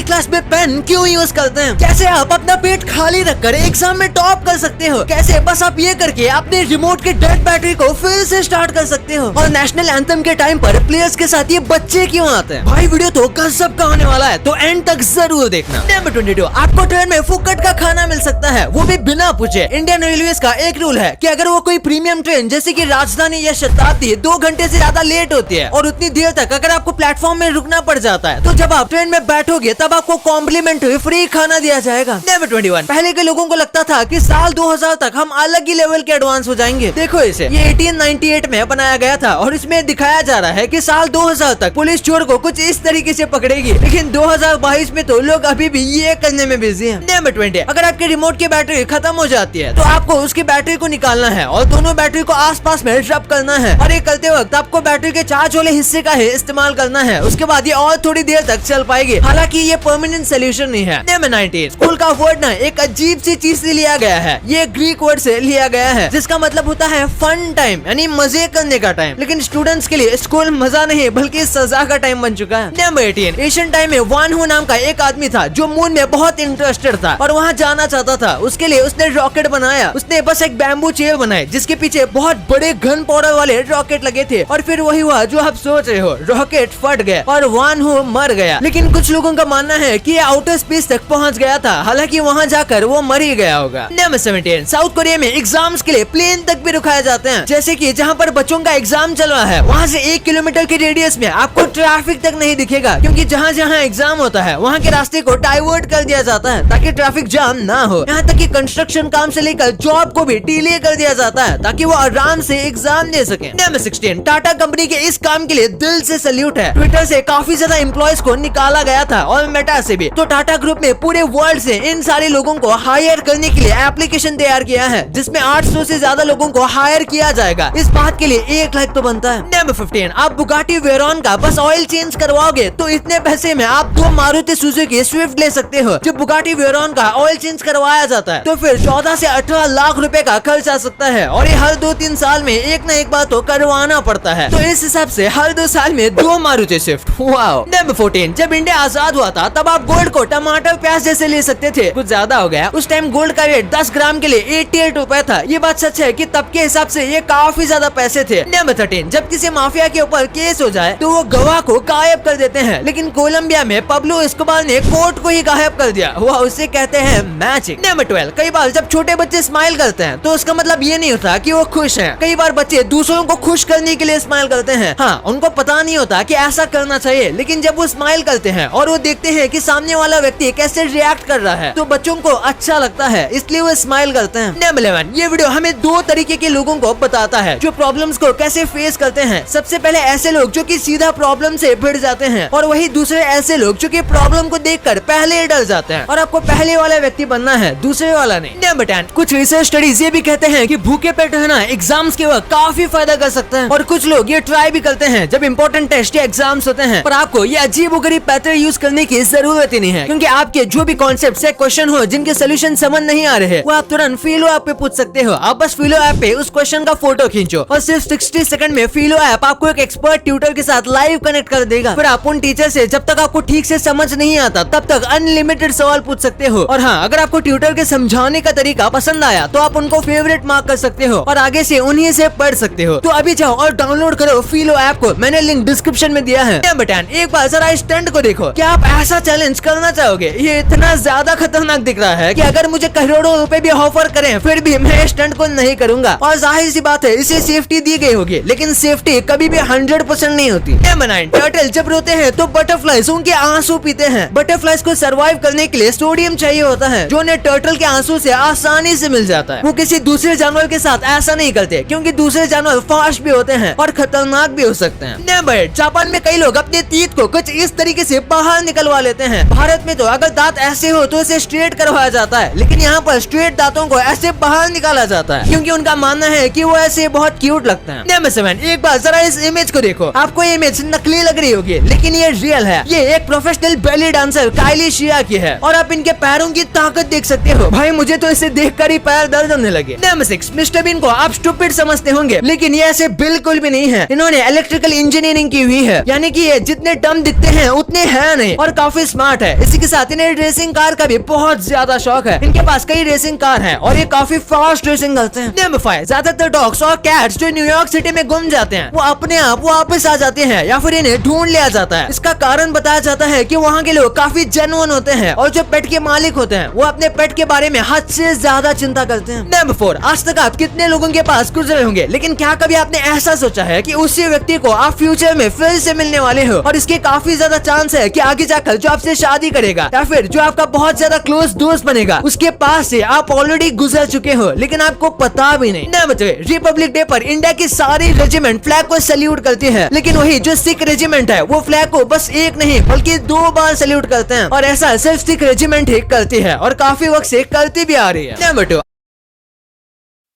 Class में pen क्यों use करते हैं, कैसे आप अपना पेट खाली रखकर एग्जाम में टॉप कर सकते हो, कैसे बस आप ये करके अपने रिमोट के डेड बैटरी को फिर से स्टार्ट कर सकते हो, और नेशनल एंथम के टाइम पर प्लेयर्स के साथ ये बच्चे क्यों आते हैं। भाई वीडियो तो गजब का होने वाला है, तो एंड तक जरूर देखना। नंबर 22, आपको ट्रेन में फुकट का खाना मिल सकता है, वो भी बिना पूछे। इंडियन रेलवेज का एक रूल है कि अगर वो कोई प्रीमियम ट्रेन जैसे कि राजधानी या शताब्दी 2 घंटे से ज्यादा लेट होती है और उतनी देर तक अगर आपको प्लेटफॉर्म में रुकना पड़ जाता है, तो जब आप ट्रेन में बैठोगे तब आपको कॉम्प्लीमेंट्री फ्री खाना दिया जाएगा। नंबर 21, पहले के लोगों को लगता था कि साल 2000 तक हम अलग ही लेवल के एडवांस हो जाएंगे। देखो इसे, ये 1898 में बनाया गया था और इसमें दिखाया जा रहा है कि साल 2000 तक पुलिस चोर को कुछ इस तरीके से पकड़ेगी, लेकिन 2022 में तो लोग अभी भी ये करने में बिजी हैं। नंबर 20, अगर आपके रिमोट की बैटरी खत्म हो जाती है तो आपको उसकी बैटरी को निकालना है और दोनों बैटरी को आसपास में रब करना है, और ये करते वक्त आपको बैटरी के चार्ज वाले हिस्से का ही इस्तेमाल करना है। उसके बाद ये और थोड़ी देर तक चल पाएगी, हालांकि ये परमानेंट सोल्यूशन नहीं है। नंबर 19, स्कूल का वर्ड ना एक अजीब सी चीज से लिया गया है, ये ग्रीक वर्ड से लिया गया है जिसका मतलब होता है फन टाइम, यानी मजे करने का टाइम, लेकिन स्टूडेंट्स के लिए स्कूल मजा नहीं बल्कि सजा का टाइम बन चुका है। नंबर 18, एशियन टाइम में वान हू नाम का एक आदमी था जो मून में बहुत इंटरेस्टेड था और वहाँ जाना चाहता था। उसके लिए उसने रॉकेट बनाया, उसने बस एक बैम्बू चेयर बनाई जिसके पीछे बहुत बड़े गन पाउडर वाले रॉकेट लगे थे, और फिर वही हुआ जो आप सोच रहे हो, रॉकेट फट गया और वान हू मर गया। लेकिन कुछ लोगों का मानना है कि ये आउटर स्पेस तक पहुंच गया था, हालांकि वहां जाकर वो मर ही गया होगा। नंबर 17, साउथ कोरिया में एग्जाम्स के लिए प्लेन तक भी रुकाए जाते हैं, जैसे कि जहां पर बच्चों का एग्जाम चल रहा है वहां से 1 किलोमीटर के रेडियस में आपको ट्रैफिक तक नहीं दिखेगा, क्योंकि जहां जहां एग्जाम होता है वहां के रास्ते को डाइवर्ट कर दिया जाता है ताकि ट्रैफिक जाम ना हो। यहाँ तक कि कंस्ट्रक्शन काम से लेकर जॉब को भी डिले कर दिया जाता है ताकि वो आराम से एग्जाम दे सके। नंबर 16, टाटा कंपनी के इस काम के लिए दिल से सैल्यूट है। ट्विटर से काफी ज्यादा एम्प्लॉयज को निकाला गया था और मेटा से भी, तो टाटा ग्रुप में पूरे वर्ल्ड से इन सारे लोगों को हायर करने के लिए एप्लीकेशन तैयार किया है जिसमें 800 से ज्यादा लोगों को हायर किया जाएगा। इस बात के लिए 1 लाख तो बनता है। नंबर 15, आप बुगाटी वेरॉन का बस ऑयल चेंज करवाओगे तो इतने पैसे में आप 2 मारुति सुजुकी स्विफ्ट ले सकते हो। जब बुगाटी वेरॉन का ऑयल चेंज करवाया जाता है तो फिर 14 से 18 लाख रुपए का खर्च आ सकता है, और ये हर 2-3 साल में एक न एक बार तो करवाना पड़ता है, तो इस हिसाब से हर 2 साल में 2 मारुति स्विफ्ट। वाओ। नंबर 14, जब इंडिया आजाद हुआ था तब आप गोल्ड को टमाटर प्याज जैसे ले सकते थे, कुछ ज्यादा हो गया। उस टाइम गोल्ड का रेट 10 ग्राम के लिए 88 रुपए था। ये बात सच है कि तब के हिसाब से ये काफी ज्यादा पैसे थे। नंबर 13, जब किसी माफिया के ऊपर केस हो जाए तो वो गवाह को गायब कर देते हैं, लेकिन कोलंबिया में पब्लो एस्कोबार ने कोर्ट को ही गायब कर दिया। वह उसे कहते हैं मैजिक। नंबर 12, कई बार जब छोटे बच्चे स्माइल करते हैं तो उसका मतलब ये नहीं होता कि वो खुश हैं। कई बार बच्चे दूसरों को खुश करने के लिए स्माइल करते हैं। हाँ, उनको पता नहीं होता कि ऐसा करना चाहिए, लेकिन जब वो स्माइल करते हैं और वो देखते हैं कि सामने वाला व्यक्ति कैसे रिएक्ट कर रहा है तो बच्चों को अच्छा लगता है, इसलिए वो स्माइल करते हैं। नंबर 11, ये वीडियो हमें 2 तरीके के लोगों को बताता है जो प्रॉब्लम्स को कैसे फेस करते हैं। सबसे पहले ऐसे लोग जो कि सीधा प्रॉब्लम से भिड़ जाते हैं, और वही दूसरे ऐसे लोग जो कि प्रॉब्लम को देखकर पहले डर जाते हैं, और आपको पहले वाला व्यक्ति बनना है, दूसरे वाला नहीं। नंबर 10, कुछ रिसर्च स्टडीज ये भी कहते हैं कि भूखे पेट रहना एग्जाम्स के वक्त काफी फायदा कर सकता है, और कुछ लोग ये ट्राई भी करते हैं जब इंपॉर्टेंट टेस्ट या एग्जाम्स होते हैं। पर आपको ये अजीबोगरीब पैटर्न यूज करने की जरूरत ही नहीं है, क्योंकि आपके जो भी कॉन्सेप्ट या क्वेश्चन हो जिनके सोल्यूशन समझ नहीं आ रहे वो आप तुरंत फिलो ऐप पे पूछ सकते हो। आप बस फिलो ऐप पे उस क्वेश्चन का फोटो खींचो और सिर्फ 60 सेकंड में फिलो ऐप आपको एक एक्सपर्ट ट्यूटर के साथ लाइव कनेक्ट कर देगा। फिर आप उन टीचर से जब तक आपको ठीक से समझ नहीं आता तब तक अनलिमिटेड सवाल पूछ सकते हो। और हाँ, अगर आपको ट्यूटर के समझाने का तरीका पसंद आया तो आप उनको फेवरेट मार्क कर सकते हो और आगे से उन्हीं से पढ़ सकते हो। तो अभी जाओ और डाउनलोड करो फिलो ऐप को, मैंने लिंक डिस्क्रिप्शन में दिया है। नंबर 10, एक बार जरा इस स्टंट को देखो। क्या आप ऐसा चैलेंज करना चाहोगे? ये इतना ज्यादा खतरनाक दिख रहा है कि अगर मुझे करोड़ों रुपए भी ऑफर करें फिर भी मैं स्टंट को नहीं करूंगा। और जाहिर सी बात है इसे सेफ्टी दी गई होगी, लेकिन सेफ्टी कभी भी 100% नहीं होती। नंबर 9, टर्टल जब रोते हैं तो बटरफ्लाइज उनके आंसू पीते हैं। बटरफ्लाइज को सरवाइव करने के लिए सोडियम चाहिए होता है, जो उन्हें टर्टल के आंसू से आसानी से मिल जाता है। वो किसी दूसरे जानवर के साथ ऐसा नहीं करते, क्योंकि दूसरे जानवर फास्ट भी होते हैं और खतरनाक भी हो सकते हैं। नंबर 8, जापान में कई लोग अपने तीत को कुछ इस तरीके से बाहर निकलवा लेते हैं। भारत में तो अगर दांत ऐसे हो तो इसे स्ट्रेट करवाया जाता है, लेकिन यहाँ पर स्ट्रेट दांतों को ऐसे बाहर निकाला जाता है क्योंकि उनका मानना है कि वो ऐसे बहुत क्यूट लगते हैं। नंबर 7, एक बार जरा इस इमेज को देखो। आपको ये इमेज नकली लग रही होगी, लेकिन ये रियल है। ये एक प्रोफेशनल बेली डांसर काइली शिया की है और आप इनके पैरों की ताकत देख सकते हो। भाई मुझे तो इसे देखकर ही पैर दर्द होने लगे। नंबर 6, मिस्टर बीन को आप स्टूपिड समझते होंगे, लेकिन ये ऐसे बिल्कुल भी नहीं है। इन्होंने इलेक्ट्रिकल इंजीनियरिंग की हुई है, यानी कि ये जितने डम दिखते हैं उतने हैं नहीं, और काफी काफी स्मार्ट है। इसी के साथ इन्हें रेसिंग कार का भी बहुत ज्यादा शौक है। इनके पास कई रेसिंग कार है और ये काफी फास्ट रेसिंग करते हैं। नंबर 5, ज्यादातर डॉग्स और कैट्स जो न्यूयॉर्क सिटी में गुम जाते हैं वो अपने आप वापस आ जाते हैं या फिर इन्हें ढूंढ लिया जाता है। इसका कारण बताया जाता है कि वहाँ के लोग काफी जेन्युइन होते हैं और जो पेट के मालिक होते हैं वो अपने पेट के बारे में हद से ज्यादा चिंता करते हैं। नंबर 4, आज तक आप कितने लोगों के पास गुजरे होंगे, लेकिन क्या कभी आपने ऐसा सोचा है कि उसी व्यक्ति को आप फ्यूचर में फिर से मिलने वाले हो और इसके काफी ज्यादा चांस है कि आगे जाकर जो आपसे शादी करेगा या फिर जो आपका बहुत ज्यादा क्लोज दोस्त बनेगा उसके पास से आप ऑलरेडी गुजर चुके हो लेकिन आपको पता भी नहीं। नंबर 3, रिपब्लिक डे पर इंडिया की सारी रेजिमेंट फ्लैग को सैल्यूट करती है, लेकिन वही जो सिख रेजिमेंट है वो फ्लैग को बस एक नहीं बल्कि 2 बार सैल्यूट करते हैं और ऐसा सिर्फ सिख रेजिमेंट ही करती है और काफी वक्त से करती भी आ रही है। Number 2,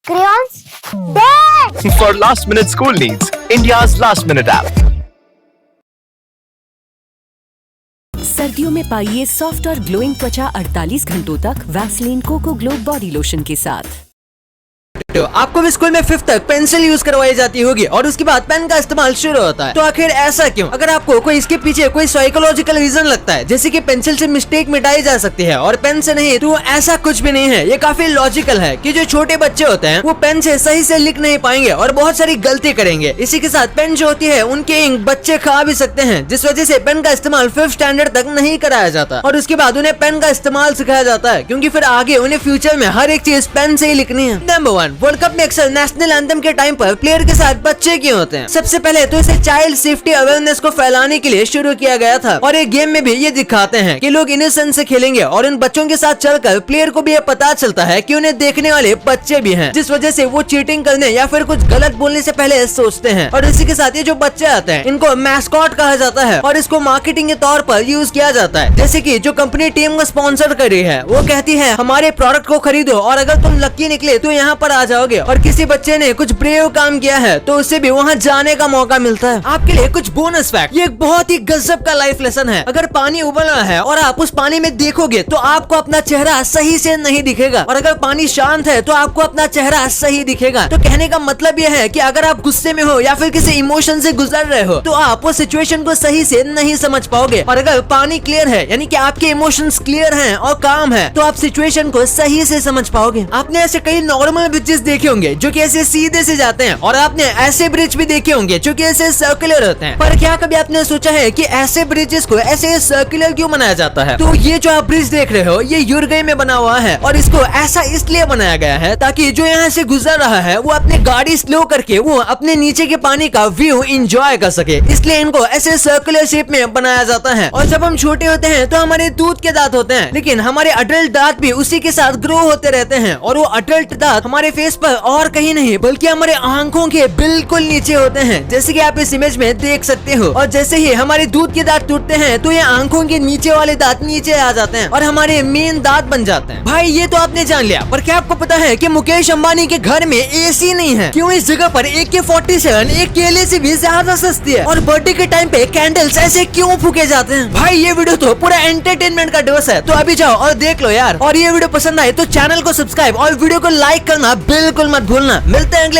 crayons. Dad! For last minute school needs, India's last minute app. सर्दियों में पाइए सॉफ्ट और ग्लोइंग त्वचा 48 घंटों तक Vaseline cocoa glow body lotion के साथ। तो आपको भी स्कूल में 5th तक पेंसिल यूज करवाई जाती होगी और उसके बाद पेन का इस्तेमाल शुरू होता है। तो आखिर ऐसा क्यों? अगर आपको कोई इसके पीछे कोई साइकोलॉजिकल रीजन लगता है जैसे कि पेंसिल से मिस्टेक मिटाई जा सकती है और पेन से नहीं, तो ऐसा कुछ भी नहीं है। ये काफी लॉजिकल है कि जो छोटे बच्चे होते हैं वो पेन से सही से लिख नहीं पाएंगे और बहुत सारी गलती करेंगे। इसी के साथ पेन जो होती है उनके इंक बच्चे खा भी सकते हैं, जिस वजह से पेन का इस्तेमाल 5th स्टैंडर्ड तक नहीं कराया जाता और उसके बाद उन्हें पेन का इस्तेमाल सिखाया जाता है क्योंकि फिर आगे उन्हें फ्यूचर में हर एक चीज पेन से ही लिखनी है। नंबर 1, वर्ल्ड कप में अक्सर नेशनल एंथम के टाइम पर प्लेयर के साथ बच्चे क्यों होते हैं? सबसे पहले तो इसे चाइल्ड सेफ्टी अवेयरनेस को फैलाने के लिए शुरू किया गया था और एक गेम में भी ये दिखाते हैं कि लोग इनोसेंस से खेलेंगे और इन बच्चों के साथ चलकर प्लेयर को भी ये पता चलता है कि उन्हें देखने वाले बच्चे भी हैं, जिस वजह से वो चीटिंग करने या फिर कुछ गलत बोलने से पहले सोचते हैं। और इसी के साथ ये जो बच्चे आते हैं इनको मैस्कॉट कहा जाता है और इसको मार्केटिंग के तौर पर यूज किया जाता है। जैसे कि जो कंपनी टीम को स्पॉन्सर कर रही है वो कहती है हमारे प्रोडक्ट को खरीदो और अगर तुम लकी निकले तो यहाँ पर आ जाओगे, और किसी बच्चे ने कुछ ब्रेव काम किया है तो उसे भी वहाँ जाने का मौका मिलता है। आपके लिए कुछ बोनस फैक्ट, ये एक बहुत ही गजब का लाइफ लेसन है। अगर पानी उबल रहा है और आप उस पानी में देखोगे तो आपको अपना चेहरा सही से नहीं दिखेगा और अगर पानी शांत है तो आपको अपना चेहरा सही दिखेगा। तो कहने का मतलब यह है कि अगर आप गुस्से में हो या फिर किसी इमोशन से गुजर रहे हो तो आप उस सिचुएशन को सही से नहीं समझ पाओगे, और अगर पानी क्लियर है यानी कि आपके इमोशंस क्लियर हैं और काम है तो आप सिचुएशन को सही से समझ पाओगे। आपने ऐसे कई नॉर्मल ब्रिजेस देखे होंगे जो कि ऐसे सीधे से जाते हैं और आपने ऐसे ब्रिज भी देखे होंगे जो कि ऐसे सर्कुलर होते हैं, पर क्या कभी आपने सोचा है कि ऐसे ब्रिजेस को ऐसे सर्कुलर क्यों बनाया जाता है? तो ये जो आप ब्रिज देख रहे हो ये यूरुग्वे में बना हुआ है और इसको ऐसा इसलिए बनाया गया है ताकि जो यहाँ से गुजर रहा है वो अपनी गाड़ी स्लो करके वो अपने नीचे के पानी का व्यू एंजॉय कर सके, इसलिए इनको ऐसे सर्कुलर शेप में बनाया जाता है। और जब हम छोटे होते हैं तो हमारे दूध के दांत होते हैं, लेकिन हमारे अडल्ट दांत भी उसी के साथ ग्रो होते रहते हैं और वो अडल्ट दांत हमारे फेस पर और कहीं नहीं बल्कि हमारे आंखों के बिल्कुल नीचे होते हैं, जैसे कि आप इस इमेज में देख सकते हो। और जैसे ही हमारे दूध के दांत टूटते हैं तो ये आंखों के नीचे वाले दांत नीचे आ जाते हैं और हमारे मेन दांत बन जाते हैं। भाई ये तो आपने जान लिया, पर क्या आपको पता है कि मुकेश अंबानी के घर में एसी नहीं है? क्यों? इस जगह पर AK-47 एक केले से भी ज्यादा सस्ती है। और बर्थडे के टाइम पे कैंडल्स ऐसे क्यों फूके जाते हैं? भाई ये वीडियो तो पूरा एंटरटेनमेंट का डोज है, तो अभी जाओ और देख लो यार। और ये वीडियो पसंद आए तो चैनल को सब्सक्राइब और वीडियो को लाइक करना बिल्कुल मत भूलना। मिलते हैं अगले